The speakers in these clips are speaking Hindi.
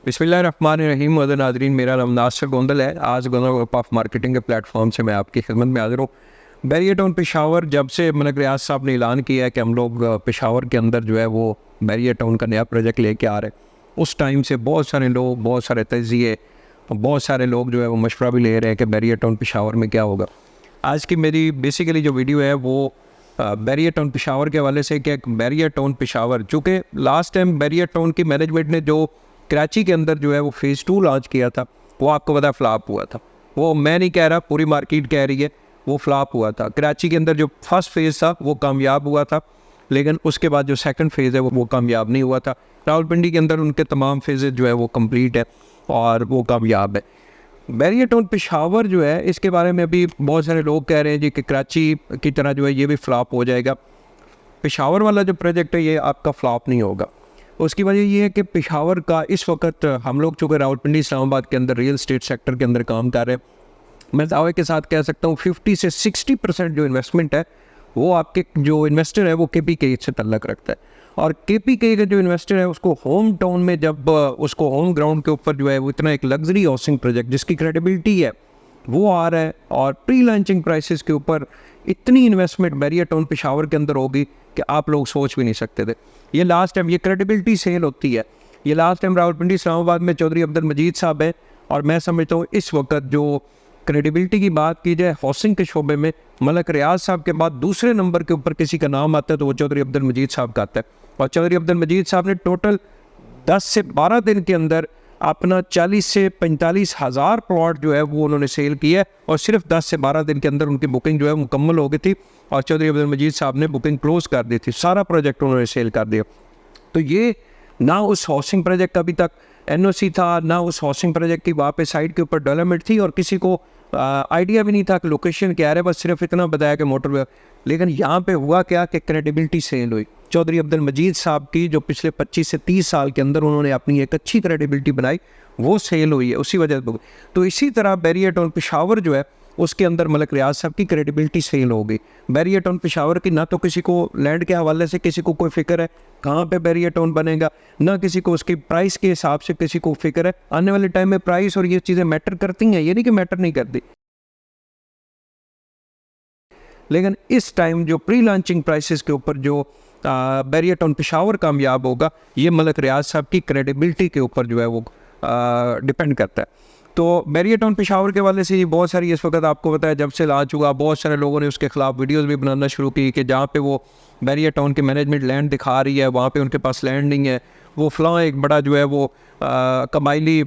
बिस्मिल्लाहिर्रहमानिर्रहीम। मदन नाज़रीन, मेरा नाम नासिर गोंदल है। आज गोंदल ग्रुप ऑफ मार्केटिंग के प्लेटफॉर्म से मैं आपकी खिदमत में हाजिर हूँ। बैरियर टाउन पेशावर, जब से मलिक रियाज साहब ने ऐलान किया है कि हम लोग पेशावर के अंदर जो है वो बैरियर टाउन का नया प्रोजेक्ट लेके आ रहे हैं, उस टाइम से बहुत सारे लोग, बहुत सारे तजिए, बहुत सारे लोग जो है वो मशवरा भी ले रहे हैं कि बैरियर टाउन पेशावर में क्या होगा। आज की मेरी बेसिकली जो वीडियो है वो बैरियर टाउन पेशावर के हवाले से कि बैरियर टाउन पेशावर, चूँकि लास्ट टाइम बैरियर टाउन की मैनेजमेंट ने जो कराची के अंदर जो है वो फ़ेज़ 2 लॉन्च किया था, वो आपको पता फ्लॉप हुआ था। वो मैं नहीं कह रहा, पूरी मार्केट कह रही है, वो फ्लॉप हुआ था। कराची के अंदर जो फर्स्ट फेज़ था वो कामयाब हुआ था, लेकिन उसके बाद जो सेकंड फेज़ है वो कामयाब नहीं हुआ था। रावलपिंडी के अंदर उनके तमाम फेज़ जो है वो कंप्लीट है और वो कामयाब है। बैरियर टाउन पेशावर जो है, इसके बारे में अभी बहुत सारे लोग कह रहे हैं जी कि कराची की तरह जो है ये भी फ्लॉप हो जाएगा। पेशावर वाला जो प्रोजेक्ट है ये आपका फ्लॉप नहीं होगा। उसकी वजह ये है कि पेशावर का इस वक्त हम लोग चूँकि रावलपिंडी इस्लामाबाद के अंदर रियल एस्टेट सेक्टर के अंदर काम कर रहे हैं, मैं दावे के साथ कह सकता हूँ 50 से 60% जो इन्वेस्टमेंट है वो आपके जो इन्वेस्टर है वो KPK से तल्लक रखता है। और KPK का जो इन्वेस्टर है उसको होम टाउन में, जब उसको होम ग्राउंड के ऊपर जो है वो इतना एक लग्जरी हाउसिंग प्रोजेक्ट जिसकी क्रेडिबिलिटी है वो आ रहा है, और प्री लॉन्चिंग प्राइसेस के ऊपर इतनी इन्वेस्टमेंट बैरियर टाउन पेशावर के अंदर होगी कि आप लोग सोच भी नहीं सकते थे। ये लास्ट टाइम ये क्रेडिबिलिटी सेल होती है, ये लास्ट टाइम रावलपिंडी इस्लामाबाद में चौधरी अब्दुल मजीद साहब हैं, और मैं समझता हूँ इस वक्त जो क्रेडिबिलिटी की बात की जाए हाउसिंग के शोबे में, मलिक रियाज साहब के बाद दूसरे नंबर के ऊपर किसी का नाम आता है तो वो चौधरी अब्दुल मजीद साहब का आता है। और चौधरी अब्दुल मजीद साहब ने टोटल 10 से 12 दिन के अंदर अपना 40 से 45 हज़ार प्लॉट जो है वो उन्होंने सेल किया है, और सिर्फ 10 से 12 दिन के अंदर उनकी बुकिंग जो है मुकम्मल हो गई थी, और चौधरी अब्दुल मजीद साहब ने बुकिंग क्लोज़ कर दी थी, सारा प्रोजेक्ट उन्होंने सेल कर दिया। तो ये ना उस हाउसिंग प्रोजेक्ट का अभी तक NOC था, ना उस हाउसिंग प्रोजेक्ट की वहाँ पे साइड के ऊपर डेवलपमेंट थी, और किसी को आइडिया भी नहीं था कि लोकेशन क्या है, बस सिर्फ इतना बताया कि मोटरवे। लेकिन यहाँ पे हुआ क्या कि क्रेडिबिलिटी सेल हुई चौधरी अब्दुल मजीद साहब की, जो पिछले 25 से 30 साल के अंदर उन्होंने अपनी एक अच्छी क्रेडिबिलिटी बनाई, वो सेल हुई है, उसी वजह से। तो इसी तरह बैरियर टाउन पेशावर जो है उसके अंदर मलिक रियाज साहब की क्रेडिबिलिटी सेल हो गई। बैरियर टाउन पेशावर की ना तो किसी को लैंड के हवाले से किसी को कोई फिक्र है कहाँ पे बैरियर टाउन बनेगा, ना किसी को उसकी प्राइस के हिसाब से किसी को फिक्र है। आने वाले टाइम में प्राइस और ये चीज़ें मैटर करती हैं, ये नहीं कि मैटर नहीं करती, लेकिन इस टाइम जो प्री लॉन्चिंग प्राइसेस के ऊपर जो बैरियर टाउन पेशावर कामयाब होगा, ये मलिक रियाज साहब की क्रेडिबिलिटी के ऊपर जो है वो डिपेंड करता है। तो बैरियर टाउन पेशावर के वाले से बहुत सारी इस वक्त आपको पता है जब से लॉन्च हुआ, बहुत सारे लोगों ने उसके खिलाफ वीडियोस भी बनाना शुरू की कि जहाँ पे वो बैरियर टाउन की मैनेजमेंट लैंड दिखा रही है वहाँ पे उनके पास लैंड नहीं है, वो फलां एक बड़ा जो है वो कबायली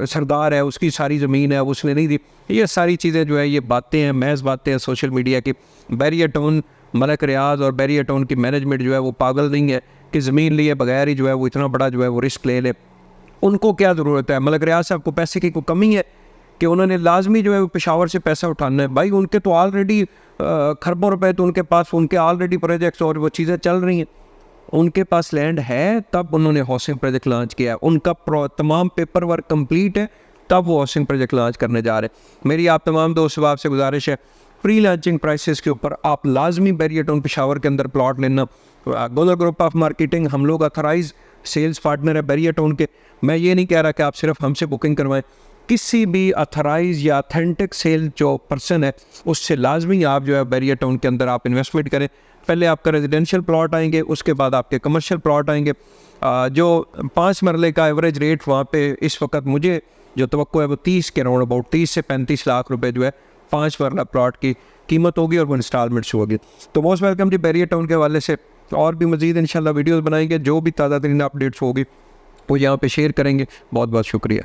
सरदार है, उसकी सारी ज़मीन है उसने नहीं दी। ये सारी चीज़ें जो है ये बातें हैं, महज बातें हैं सोशल मीडिया की। बैरियर टाउन, मलिक रियाज और बैरियर टाउन की मैनेजमेंट जो है वो पागल नहीं है कि ज़मीन लिए बगैर ही जो है वो इतना बड़ा जो है वो रिस्क ले ले। उनको क्या ज़रूरत है, मलिक रियाज साहब को पैसे की कोई कमी है कि उन्होंने लाजमी जो है वो पेशावर से पैसा उठाना है? भाई उनके तो ऑलरेडी खरबों रुपए तो उनके पास, उनके ऑलरेडी प्रोजेक्ट्स और वो चीज़ें चल रही हैं, उनके पास लैंड है, तब उन्होंने हाउसिंग प्रोजेक्ट लॉन्च किया है, उनका तमाम पेपर वर्क कंप्लीट है, तब वो हाउसिंग प्रोजेक्ट लॉन्च करने जा रहे हैं। मेरी आप तमाम दोस्तों आपसे गुजारिश है, प्री लॉन्चिंग प्राइसेस के ऊपर आप लाजमी बैरियर टाउन पेशावर के अंदर प्लॉट लेना। गोदर ग्रुप ऑफ मार्केटिंग, हम लोग अथराइज सेल्स पार्टनर है बैरियर टाउन के। मैं ये नहीं कह रहा कि आप सिर्फ हमसे बुकिंग करवाएं, किसी भी अथराइज या अथेंटिक सेल जो पर्सन है उससे लाजमी आप जो है बैरियर टाउन के अंदर आप इन्वेस्टमेंट करें। पहले आपका रेजिडेंशियल प्लॉट आएंगे, उसके बाद आपके कमर्शियल प्लॉट आएंगे। जो 5 मरले का एवरेज रेट वहाँ पे इस वक्त मुझे जो तवक्को है वो 30 के राउंड अबाउट 30 से 35 लाख रुपए जो है 5 मरला प्लॉट की कीमत होगी, और वो इंस्टॉलमेंट्स होगी। तो मोस्ट वेलकम जी बैरियर टाउन के हवाले से, और भी मज़ीद इंशाल्लाह वीडियोज़ बनाएंगे, जो भी ताज़ा तरीन अपडेट्स होगी वो यहाँ पे शेयर करेंगे। बहुत बहुत शुक्रिया।